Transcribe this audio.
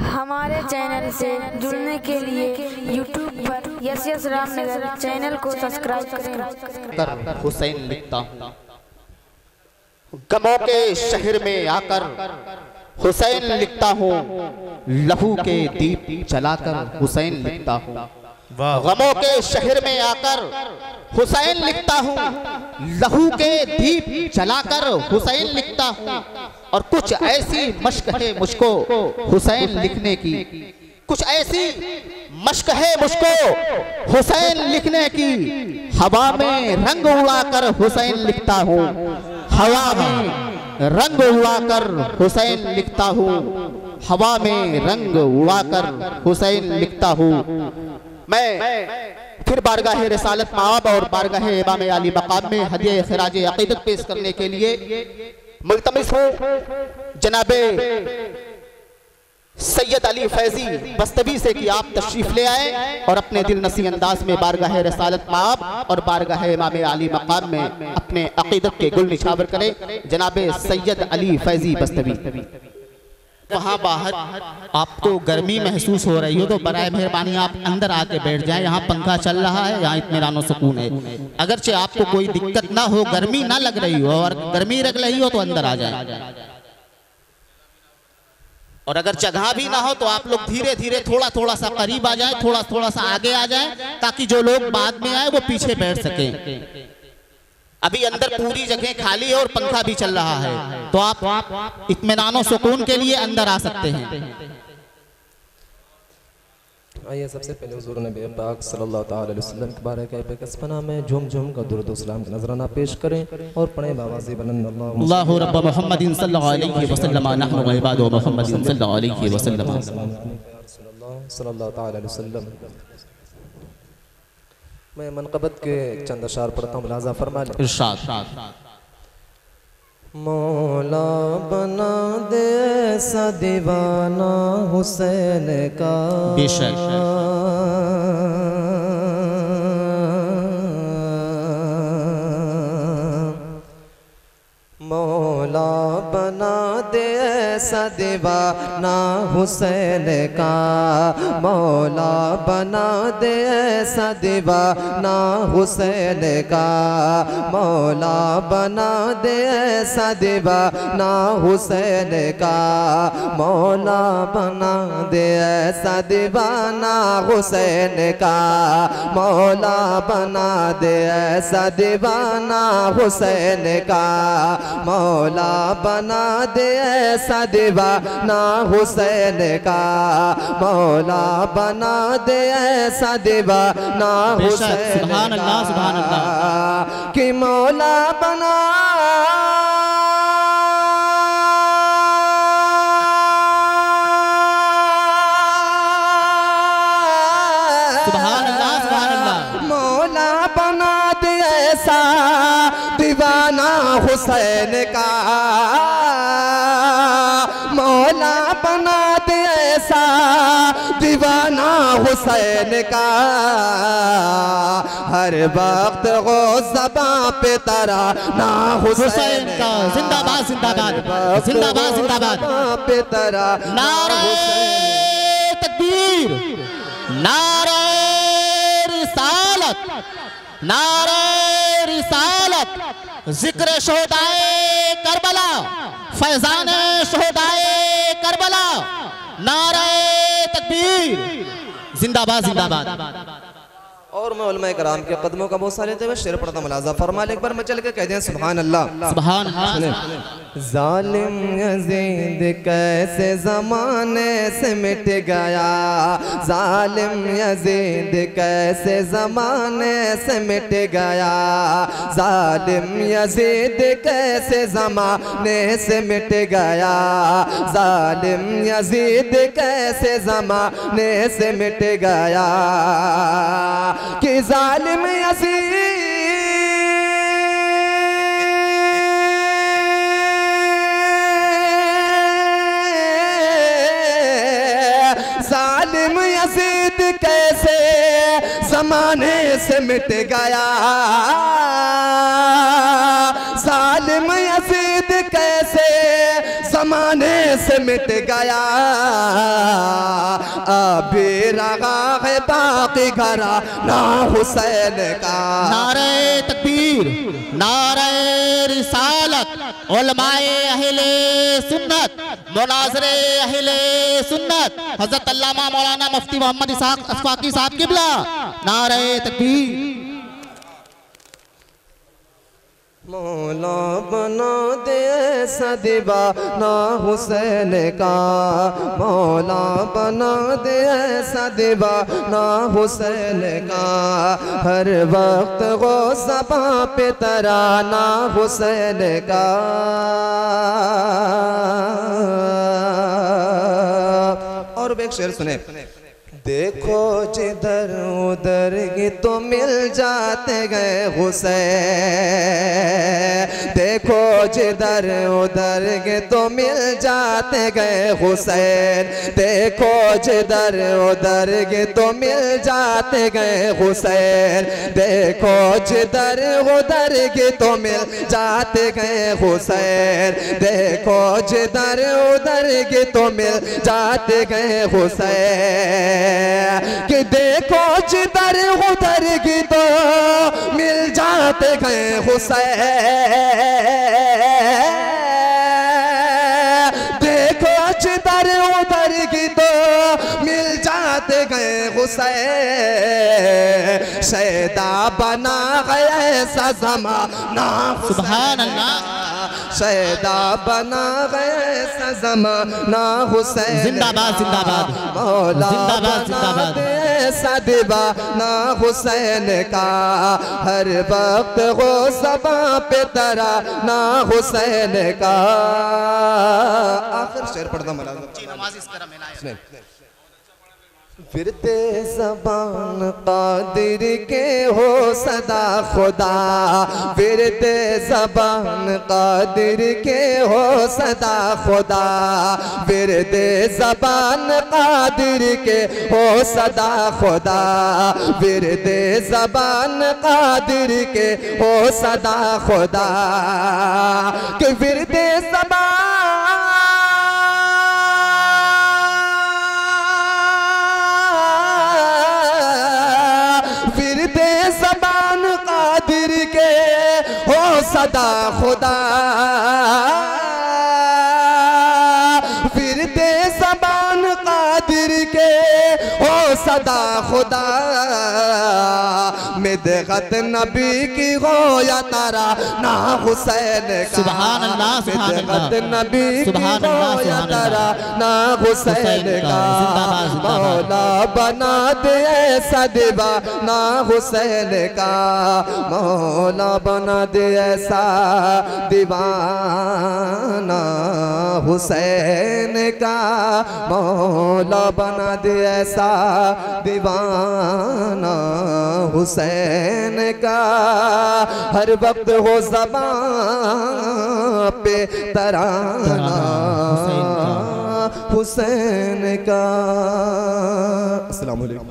हमारे चैनल से जुड़ने के लिए YouTube पर यस रामनगर चैनल को सब्सक्राइब करें। हुसैन लिखता हूँ गमों के शहर में आकर, हुसैन लिखता हूँ लहू के दीप जलाकर, हुसैन लिखता हूँ गमों के शहर में आकर, हुसैन लिखता हूँ लहू के दीप जलाकर, हुसैन लिखता हूँ। और कुछ ऐसी मश्क है मुझको हुसैन लिखने की, कुछ ऐसी मश्क है मुझको हुसैन लिखने की। हवा में रंग उड़ाकर हुसैन लिखता हूँ, हवा में रंग उड़ाकर हुसैन लिखता हूँ, हवा में रंग उड़ाकर हुसैन लिखता हूँ। मैं फिर बारगाह रिसालत माब और बारगाह इमाम आली मकाम में हदिया खिराज अकीदत पेश करने के लिए मुल्तमिस हूँ जनाबे सैयद अली फैजी बस्तवी से कि आप तशरीफ ले आए और अपने दिल नसी अंदाज में बारगाह रिसालत माब और बारगाह इमाम आली मकाम में अपने अकीदत के गुल निछावर करें। जनाबे सैयद अली फैजी बस्तवी। वहाँ बाहर आपको गर्मी महसूस हो रही हो तो बराए मेहरबानी आप अंदर आके बैठ जाएं। यहाँ पंखा चल रहा है, यहाँ इत्मीनान सुकून है। अगरचे आपको कोई दिक्कत ना हो, गर्मी ना लग रही हो और गर्मी लग रही हो तो अंदर आ जाए। और अगर जगह भी ना हो तो आप लोग धीरे धीरे थोड़ा थोड़ा सा करीब आ जाए, थोड़ा थोड़ा सा आगे आ जाए, ताकि जो लोग बाद में आए वो पीछे बैठ सके। अभी अंदर पूरी जगह खाली है और पंखा भी चल रहा है, तो आप इत्मीनान सुकून के लिए अंदर आ सकते हैं। आइए सबसे पहले हुज़ूर नबी पाक सल्लल्लाहु अलैहि वसल्लम के बारे में कसपना में झूम झूम का दुरूद व सलाम का नजराना पेश करें और पढ़ें बावाज़े बुलंद अल्लाहु रब्ब मुहम्मदिन सल्लल्लाहु अलैहि वसल्लम नहनु इबादु मुहम्मदिन सल्लल्लाहु अलैहि वसल्लम सल्लल्लाहु अलैहि वसल्लम। मैं मनक़बत के चंद अशार पढ़ता हूँ, मुलाज़ा फरमा लें। इरशाद। मौला बना दे ऐसा दीवाना हुसैन का, बेशक मौला बना दे ऐसा दीवाना हुसैन का, मौला बना दे ऐसा दीवाना हुसैन का, मौला बना दे ऐसा दीवाना हुसैन का, मौला बना दे ऐसा दीवाना हुसैन का, मौला बना दे ऐसा दीवाना हुसैन का, मौला बना दे ऐसा दीवाना हुसैन का, मौला बना दे ऐसा दीवाना हुसैन। सुभान अल्लाह, सुभान अल्लाह। कि मौला बना मौला बना दे ऐसा दीवाना हुसैन का, मौला बना दे ऐसा दीवाना हुसैन का। हर वक्त वो ज़बां पे तरा ना हुसैन का, जिंदाबाद जिंदाबाद जिंदाबाद जिंदाबाद पे तरा नारे तकबीर, नारे रिसालत, नारे रिसालत, जिक्र शोहदाए करबला, फैजान शोहदाए करबला, नारे तकबीर, जिंदाबाद जिंदाबाद। और मैं उलमा कराम के कदमों का बोसा लेते हुए शेर पढ़ता, मुलाज़ा फरमा ले। एक बार मैं चल के कह दें सुभान अल्लाह, सुभान अल्लाह। जालिम यजीद कैसे ज़माने से मिट गया, जालिम यजीद कैसे ज़माने से मिट गया, जालिम यजीद कैसे ज़माने से मिट गया, जालिम यजीद कैसे ज़माने से मिट गया। कि जालिम यजीद जालिम यजीद कैसे ज़माने से मिट गया, जालिम यजीद कैसे ज़माने से मिट गया। घराना हुसैन का। नारे तकबीर, नारे रिसालत, उलमाए अहले सुन्नत, मुनाज़रे अहले सुन्नत, हज़रत अल्लामा मौलाना मुफ्ती मोहम्मद इसहाक अशफाकी साहब किबला। नारे तकबीर। मौला बना दे ऐसा दीवाना हुसैन का, मौला बना दे ऐसा दीवाना हुसैन का, हर वक्त वो ज़बां पे तराना हुसैन का। और एक शेर सुने। देखो जिधर उधर की तो मिल जाते गए हुसैन, देखो जिधर उधर के तो मिल जाते गए हुसैन, देखो जिधर उधर के तो मिल जाते गए हुसैन, देखो जिधर उधर के तो मिल जाते गए हुसैन, देखो जिधर उधर के तो मिल जाते गए हुसैन, कि देखो जिधर उधर की तो मिल जाते गए हुसैन, देखो जिधर उधर की तो मिल जाते गए हुसैन, शैदा बना गया ऐसा ज़माना सुभान अल्लाह, शैदा बना गया ऐसा ज़माना हुसैन। जिंदाबाद जिंदाबाद, मौला जिंदाबाद जिंदाबाद। ऐसा दीवाना हुसैन का, हर वक्त वो ज़बां पे तराना हुसैन का। आखिर शेर पढ़ता मलाज़ फिरते ज़बान कादिर के हो सदा खुदा, फिरते ज़बान कादिर के हो सदा खुदा, फिरते ज़बान कादिर के हो सदा खुदा, फिरते ज़बान कादिर के हो सदा खुदा, कि फिरते ज़बान सदा खुदा, फिरते ज़बान कादिर के हो सदा खुदा, मिदगत नबी की हो या तारा ना हुसैन का। सुभान अल्लाह, सुभान अल्लाह, मिदगत नबी की सुभान हो अल्लाह, या सुभान तारा अल्लाह। ना हुसैन का। जिंदाबाद, जिंदाबाद। मौला बना दे ऐसा दीवाना हुसैन का, मौला बना दे ऐसा दीवाना हुसैन का, मौला बना दे ऐसा दीवाना हुसैन का, हर वक्त हो ज़बां पे तराना हुसैन का। अस्सलाम वालेकुम।